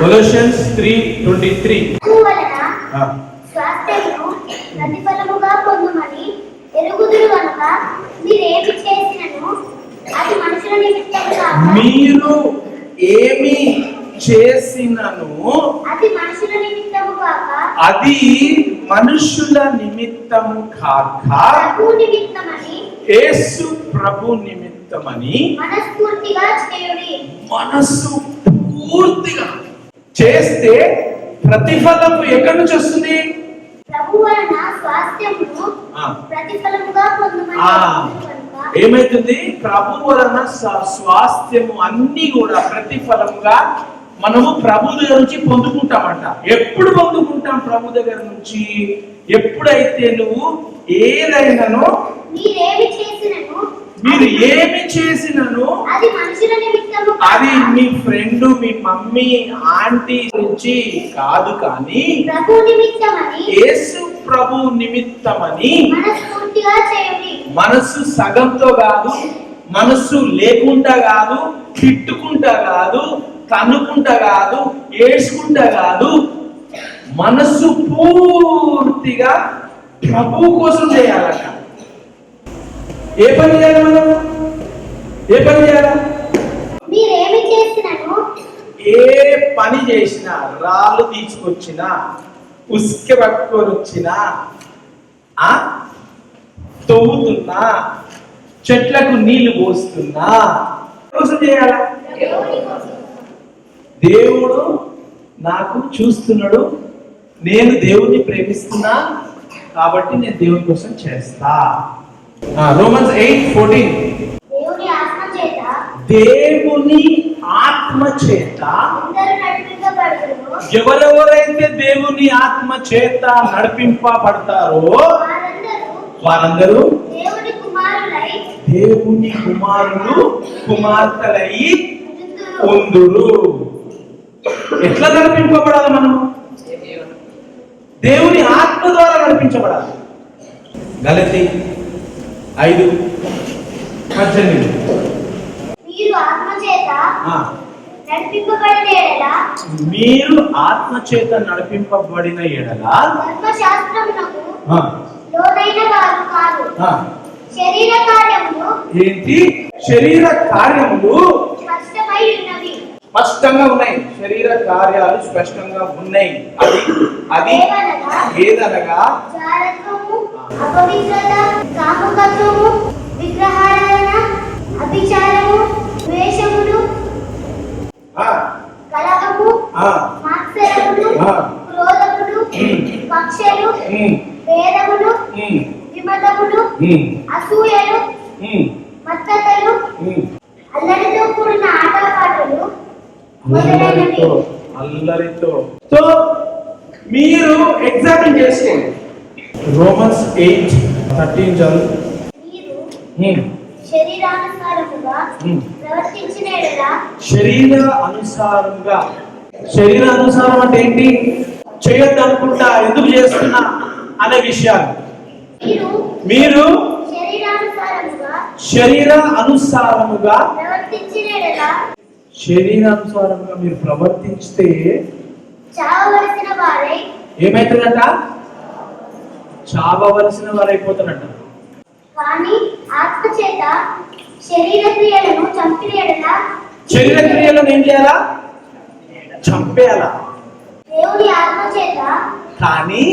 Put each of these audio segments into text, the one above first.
Colossians 3:23 స్వాస్థ్యమును ప్రతిఫలముగా పొందుమని ఎరుగుదురు గనుక మీరేమి చేసినను అది మనుషుల నిమిత్తము కాక మీరు ఏమి చేసినను అది మనుషుల నిమిత్తము కాక అది మనుషుల నిమిత్తము కాక ప్రభు నిమిత్తమని యేసు ప్రభు నిమిత్తమని మనస్ఫూర్తిగా చేయుడి. మనస్సు పూర్తిగా చేస్తే ప్రతిఫలము ఎక్కడి నుంచి వస్తుంది? ప్రభు వలన స్వాస్థ్యమును ప్రతిఫలముగా పొందుమని ఎరుగుదురు గనుక ఏమైతుంది? ప్రభు వలన స్వాస్థ్యము అన్ని కూడా ప్రతిఫలముగా మనము ప్రభు దగ్గర నుంచి పొందుకుంటామంట. ఎప్పుడు పొందుకుంటాం ప్రభు దగ్గర నుంచి? ఎప్పుడైతే నువ్వు ఏదైనానో మీరు ఏమి చేసినను అది మనుషుల నిమిత్తము అది మీ ఫ్రెండ్, మీ మమ్మీ, ఆంటీ గురించి కాదు, కానీ ప్రభు నిమిత్తమని యేసు ప్రభు నిమిత్తమని మనస్ఫూర్తిగా చేయుడి. మనసు సగంతో కాదు, మనసు లేకుండా కాదు, తిట్టుకుంటా కాదు, తన్నుకుంటా కాదు, ఏడ్చుకుంటా కాదు, మనసు పూర్తిగా ప్రభు కోసం చేయాలట. ఏ పని చేయాలి మనం? ఏ పని చేయాలి? మీరేమి చేసినను ఏ పని చేసినా, రాళ్ళు తీసుకొచ్చినా, ఉసుక పట్టుకొని వచ్చినా, తవ్వుతున్నా, చెట్లకు నీళ్లు పోస్తున్నా కోసం చేయాలా? దేవుడు నాకు చూస్తున్నాడు, నేను దేవుణ్ణి ప్రేమిస్తున్నా కాబట్టి నేను దేవుని కోసం చేస్తా. రోమన్స్ 8:14 దేవుని ఆత్మ చేత దేవుని ఆత్మ చేత అందరూ నడిపింపబడుదురు. ఎవరెవరైతే దేవుని ఆత్మ చేత నడిపింపబడతారో వారందరూ దేవుని కుమారులై దేవుని కుమారులు కుమార్తెలై ఉందురు. ఎట్లా నడిపింపబడాలి మనము? దేవుని ఆత్మ ద్వారా నడిపించబడాలి. గలతీ 5:18 మీరు ఆత్మ చేత నడిపింపబడిన ఎడల మీరు ఆత్మ చేత నడిపింపబడిన ఎడల ధర్మశాస్త్రమునకు లోనైన వారు కాదు. శరీర కార్యములు ఏంటి? శరీర కార్యములు స్పష్టమై ఉన్నవి. స్పష్టంగా ఉన్నాయి. శరీర కార్యాలు స్పష్టంగా ఉన్నాయి. అది ఏదనగా జారత్వము, అపవిత్రత, కాముకత్వము, విగ్రహారాధన, అభిచారము, ద్వేషములు, కలహము, మాత్సరములు, క్రోధములు, పక్షలు, భేదములు, విమతములు, అసూయలు, మత్తతలు, అల్లరితో కూడిన ఆటపాటలు మొదలైనవి. అల్లరితో మీరు ఎగ్జామిన్ చేసుకోండి. రోమన్స్ 8:13 చదువు. మీరు శరీరానుసారముగా ప్రవర్తించిన ఎడల శరీరానుసారం అంటే ఏంటి? చేయొద్దు అనుకుంటా, ఎందుకు చేస్తున్నా అనే విషయాలు. మీరు శరీరానుసారముగా మీరు ప్రవర్తించితే చావవలసిన వారై ఏమైతుందంట? చావవలసిన వారైపోతారంట. కానీ ఆత్మ చేత శరీర క్రియలను చంపిన ఎడల శరీర క్రియలను ఏం చేయాలా? చంపేయాలా. దేవుని ఆత్మ చేత కానీ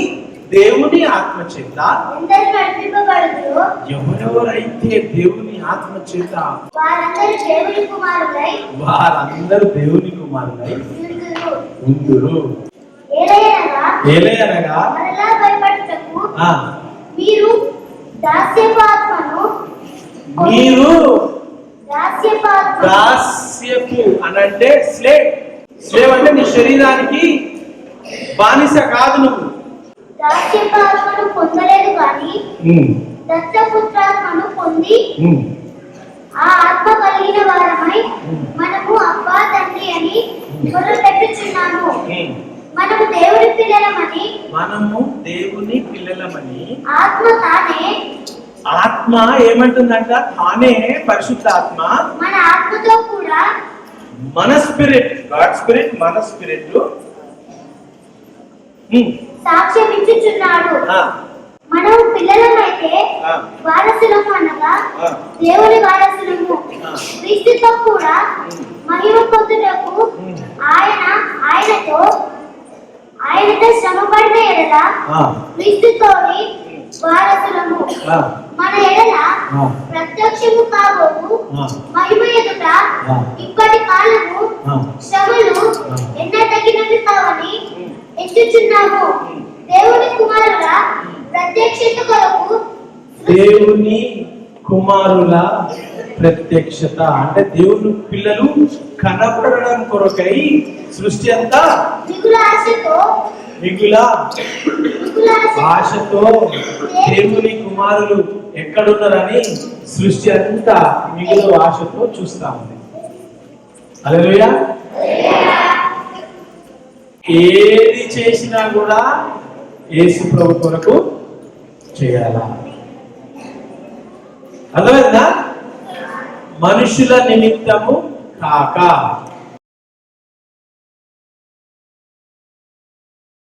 దేవుని ఆత్మ చేత ఎందరు నడిపింపబడుదురో ఎవరెవరైతే దేవుని ఆత్మ చేత వారందరూ దేవుని కుమారులై ఉందురు. ఏలయనగా మరలా భయపడుటకు మీరు దాస్యపు అనంటే స్లేవ్ అంటే నీ శరీరానికి బానిస కాదు. నువ్వు దాస్యపాత్మను పొందలేదు కానీ దత్తపుత్రాత్మను పొంది ఆ ఆత్మ కలిగిన వారమై మనము అబ్బా తండ్రి అని మొదలుపెట్టుచున్నాము. మనము దేవుని పిల్లలమని ఆత్మ ఏమంటుందంట? తానే పరిశుద్ధ ఆత్మ మన ఆత్మతో కూడా మన స్పిరిట్, గాడ్ స్పిరిట్, మన స్పిరిట్ సాక్ష్యం ఇచ్చుచున్నాడు. మనము పిల్లలమైతే వారసులము అనగా దేవుని వారసులము, క్రీస్తుతో కూడా మహిమ పొందుటకు ఆయనతో శ్రమపడిన ఎడల క్రీస్తుతోని వారసులము. మన ఎడల ప్రత్యక్షము కాబోవు మహిమ ఎదుట ఇప్పటి కాలము శ్రమలు ఎన్నతగినవి కావని ఎంచుచున్నాము. దేవుని కుమారుల ప్రత్యక్షత కొరకు, దేవుని కుమారుల ప్రత్యక్షత అంటే దేవుని పిల్లలు కనపడడం కొరకై సృష్టి అంతా మిగుల ఆశతో దేవుని కుమారులు ఎక్కడున్నారని సృష్టి అంతా మిగుల ఆశతో చూస్తా ఉంది. హల్లెలూయా. ఏది చేసినా కూడా యేసు ప్రభు కొరకు చేయాలా? అర్థమైందా? మనుషుల నిమిత్తము కాక